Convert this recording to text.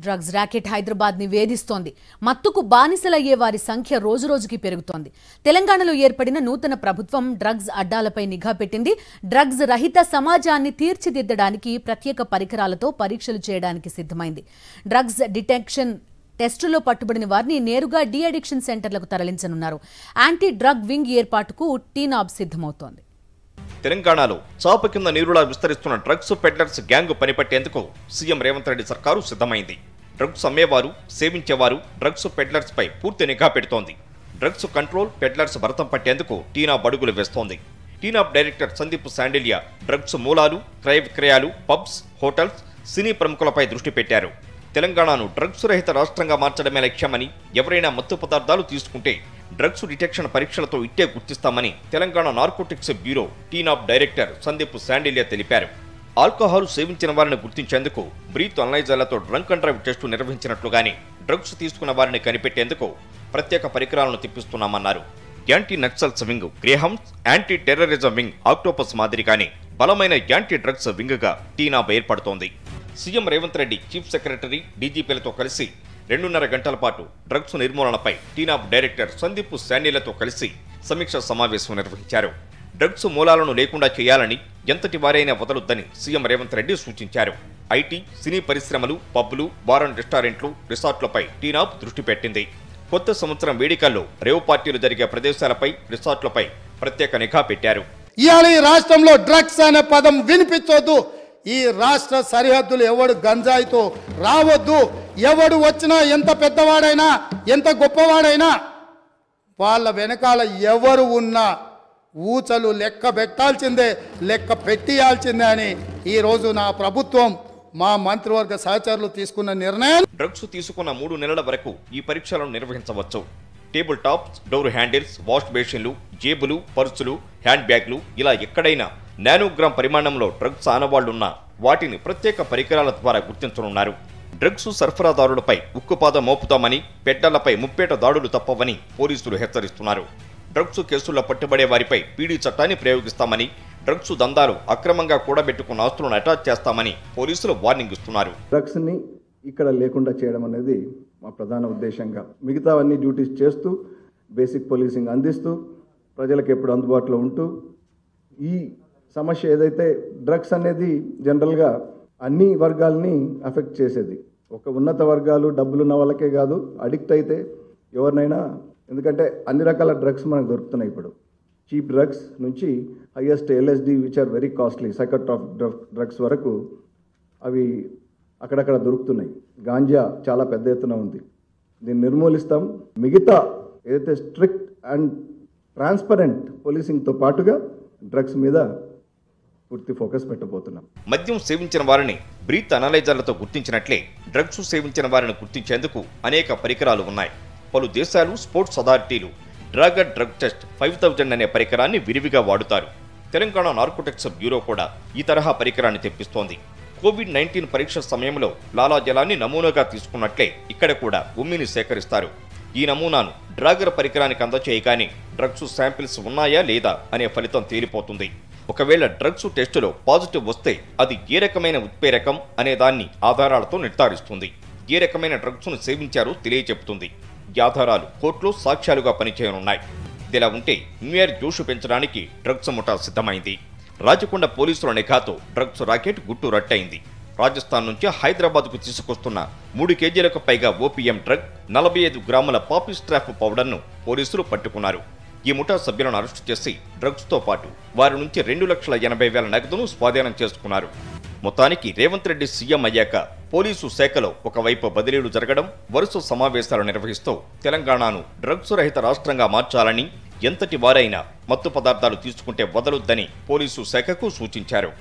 Drugs racket Hyderabad ని వేధిస్తోంది. మత్తుకు బానిసలయ్యే వారి సంఖ్య రోజురోజుకి పెరుగుతోంది. తెలంగాణలో ఏర్పడిన నూతన ప్రభుత్వం డ్రగ్స్ అడ్డాలపై నిఘా పెట్టింది. డ్రగ్స్ రహిత సమాజాన్ని తీర్చిదిద్దడానికి ప్రత్యేక పరికరాలతో పరీక్షలు చేయడానికి సిద్ధమైంది. డ్రగ్స్ డిటెక్షన్ టెస్టులో పట్టుబడిన వారిని నేరుగా డి అడిక్షన్ సెంటర్లకు తరలించనున్నారు. యాంటీ డ్రగ్ వింగ్ ఏర్పాటుకు టీనాబ్ సిద్ధమవుతోంది. తెలంగాణలో చాప కింద నీరులా విస్తరిస్తున్న డ్రగ్స్ పెడ్లర్స్ గ్యాంగ్ పనిపట్టేందుకు సీఎం రేవంత్ రెడ్డి సర్కారు సిద్ధమైంది. డ్రగ్స్ అమ్మేవారు, సేవించేవారు డ్రగ్స్ పెడ్లర్స్ పై పూర్తి నిఘా పెడుతోంది. డ్రగ్స్ కంట్రోల్, పెడ్లర్స్ భరతం పట్టేందుకు టీనాబ్ అడుగులు వేస్తోంది. టీనాబ్ డైరెక్టర్ సందీప్ శాండిల్యా డ్రగ్స్ మూలాలు, క్రయ విక్రయాలు, పబ్స్, హోటల్స్, సినీ ప్రముఖులపై దృష్టి పెట్టారు. తెలంగాణను డ్రగ్స్ రహిత రాష్ట్రంగా మార్చడమే లక్ష్యమని, ఎవరైనా మత్తు పదార్థాలు తీసుకుంటే డ్రగ్స్ డిటెక్షన్ పరీక్షలతో ఇట్టే గుర్తిస్తామని Telangana narcotics bureau TNAB director Sandeep Sandilya తెలిపారు. ఆల్కహాల్ సేవించిన వారిని గుర్తించేందుకు బ్రీత్ అనలైజర్లతో డ్రంక్ అండ్ డ్రైవ్ టెస్టు నిర్వహించినట్లుగానే డ్రగ్స్ తీసుకున్న వారిని కనిపెట్టేందుకు ప్రత్యేక పరికరాలను తెప్పిస్తున్నామన్నారు. Anti naxals wing Greyhounds, anti terrorism wing Octopus మాదిరిగానే బలమైన యాంటీ డ్రగ్స్ వింగ్గా టీనాబ్ ఏర్పడుతోంది. CM Revanth Reddy chief secretary, డీజీపీలతో కలిసి 2.5 గంటల పాటు డ్రగ్స్ నిర్మూలనపై టీనాబ్ డైరెక్టర్ సందీప్ శాండిల్యాతో కలిసి సమీక్ష సమావేశం నిర్వహించారు. డ్రగ్స్ మూలాలను లేకుండా చేయాలని, ఎంతటి వారైనా వదలొద్దని సీఎం రేవంత్ రెడ్డి సూచించారు. ఐటీ, సినీ పరిశ్రమలు, పబ్బులు, బార్ అండ్ రెస్టారెంట్లు, రిసార్ట్లపై టీనాబ్ దృష్టి పెట్టింది. కొత్త సంవత్సరం వేడుకల్లో రేవ్ పార్టీలు జరిగే ప్రదేశాలపై, రిసార్ట్లపై ప్రత్యేక నిఘా పెట్టారు. ఇవాళ ఈ రాష్ట్రంలో డ్రగ్స్ అనే పదం వినిపించొద్దు. ఈ రాష్ట్ర సరిహద్దులు ఎవడు గంజాయితో రావద్దు. ఎవడు వచ్చినా, ఎంత పెద్దవాడైనా, ఎంత గొప్పవాడైనా, వాళ్ళ వెనకాల ఎవరు ఉన్నా ఊచలు లెక్క పెట్టాల్సిందే, లెక్క పెట్టియాల్సిందే అని ఈరోజు నా ప్రభుత్వం, మా మంత్రివర్గ సహచరులు తీసుకున్న నిర్ణయం. డ్రగ్స్ తీసుకున్న 3 నెలల వరకు ఈ పరీక్షలను నిర్వహించవచ్చు. Table tops, door handles, wash బేసిన్లు, జేబులు, పర్సులు, హ్యాండ్ బ్యాగ్లు, ఇలా ఎక్కడైనా నానోగ్రామ్ పరిమాణంలో డ్రగ్స్ ఆనవాళ్లున్నా వాటిని ప్రత్యేక పరికరాల ద్వారా గుర్తించనున్నారు. డ్రగ్స్ సరఫరాదారులపై ఉక్కుపాదం మోపుతామని, పెడ్డర్లపై ముప్పేట దాడులు తప్పవని పోలీసులు హెచ్చరిస్తున్నారు. డ్రగ్స్ కేసుల్లో పట్టుబడే వారిపై పీడీ చట్టాన్ని ప్రయోగిస్తామని, డ్రగ్స్ దందాలు అక్రమంగా కూడబెట్టుకున్న ఆస్తులను అటాచ్ చేస్తామని పోలీసులు వార్నింగ్ ఇస్తున్నారు. డ్రగ్స్ ని ఇక్కడ లేకుండా చేయడం అనేది మా ప్రధాన ఉద్దేశంగా, మిగతావన్నీ డ్యూటీస్ చేస్తూ, బేసిక్ పోలీసింగ్ అందిస్తూ, ప్రజలకు ఎప్పుడు అందుబాటులో ఉంటూ, ఈ సమస్య ఏదైతే డ్రగ్స్ అనేది జనరల్గా అన్ని వర్గాల్ని అఫెక్ట్ చేసేది. ఒక ఉన్నత వర్గాలు, డబ్బులున్న వాళ్ళకే కాదు, అడిక్ట్ అయితే ఎవరినైనా, ఎందుకంటే అన్ని రకాల డ్రగ్స్ మనకు దొరుకుతున్నాయి ఇప్పుడు. చీప్ డ్రగ్స్ నుంచి highest LSD which are very costly psychotropic drugs వరకు అవి అక్కడక్కడ దొరుకుతున్నాయి. గాంజా చాలా పెద్ద ఎత్తున ఉంది. దీన్ని నిర్మూలిస్తాం. మిగతా ఏదైతే స్ట్రిక్ట్ అండ్ ట్రాన్స్పరెంట్ పోలీసింగ్తో పాటుగా డ్రగ్స్ మీద పూర్తి ఫోకస్ పెట్టబోతున్నాం. మద్యం సేవించిన వారిని బ్రీత్ అనలైజర్లతో గుర్తించినట్లే డ్రగ్స్ సేవించిన వారిని గుర్తించేందుకు అనేక పరికరాలు ఉన్నాయి. పలు దేశాలు, స్పోర్ట్స్ అథారిటీలు డ్రగ్ టెస్ట్ 5000 అనే పరికరాన్ని విరివిగా వాడుతారు. తెలంగాణ నార్కోటిక్స్ బ్యూరో కూడా ఈ తరహా పరికరాన్ని తెప్పిస్తోంది. కోవిడ్-19 పరీక్ష సమయంలో లాలాజలాన్ని నమూనాగా తీసుకున్నట్లే ఇక్కడ కూడా ఉమ్మిని సేకరిస్తారు. ఈ నమూనాను డ్రాగర్ పరికరానికి అందచేయగానే డ్రగ్స్ శాంపిల్స్ ఉన్నాయా లేదా అనే ఫలితం తేలిపోతుంది. ఒకవేళ డ్రగ్స్ టెస్టులో పాజిటివ్ వస్తే అది ఏ రకమైన ఉత్ప్రేరకం అనే దాన్ని ఆధారాలతో నిర్ధారిస్తుంది. ఏ రకమైన డ్రగ్స్ను సేవించారో తెలియచెప్తుంది. ఈ ఆధారాలు కోర్టులో సాక్ష్యాలుగా పనిచేయనున్నాయి. ఇదిలా ఉంటే న్యూ ఇయర్ జోషు పెంచడానికి డ్రగ్స్ ముఠా సిద్ధమైంది. రాచకొండ పోలీసుల నిఘాతో డ్రగ్స్ రాకెట్ గుట్టు రట్టయింది. రాజస్థాన్ నుంచి హైదరాబాద్కు తీసుకొస్తున్న 3 కేజీలకు పైగా ఓపీఎం డ్రగ్, 45 గ్రాముల పాపిస్ట్రాఫ్ పౌడర్ను పోలీసులు పట్టుకున్నారు. ఈ ముఠా సభ్యులను అరెస్టు చేసి డ్రగ్స్తో పాటు వారి నుంచి 2,80,000 నగదును స్వాధీనం చేసుకున్నారు. మొత్తానికి రేవంత్ రెడ్డి సీఎం అయ్యాక పోలీసు శాఖలో ఒకవైపు బదిలీలు జరగడం, వరుస సమావేశాలు నిర్వహిస్తూ తెలంగాణను డ్రగ్స్ రహిత రాష్ట్రంగా మార్చాలని, ఎంతటి వారైనా మత్తు పదార్థాలు తీసుకుంటే వదలొద్దని పోలీసు శాఖకు సూచించారు.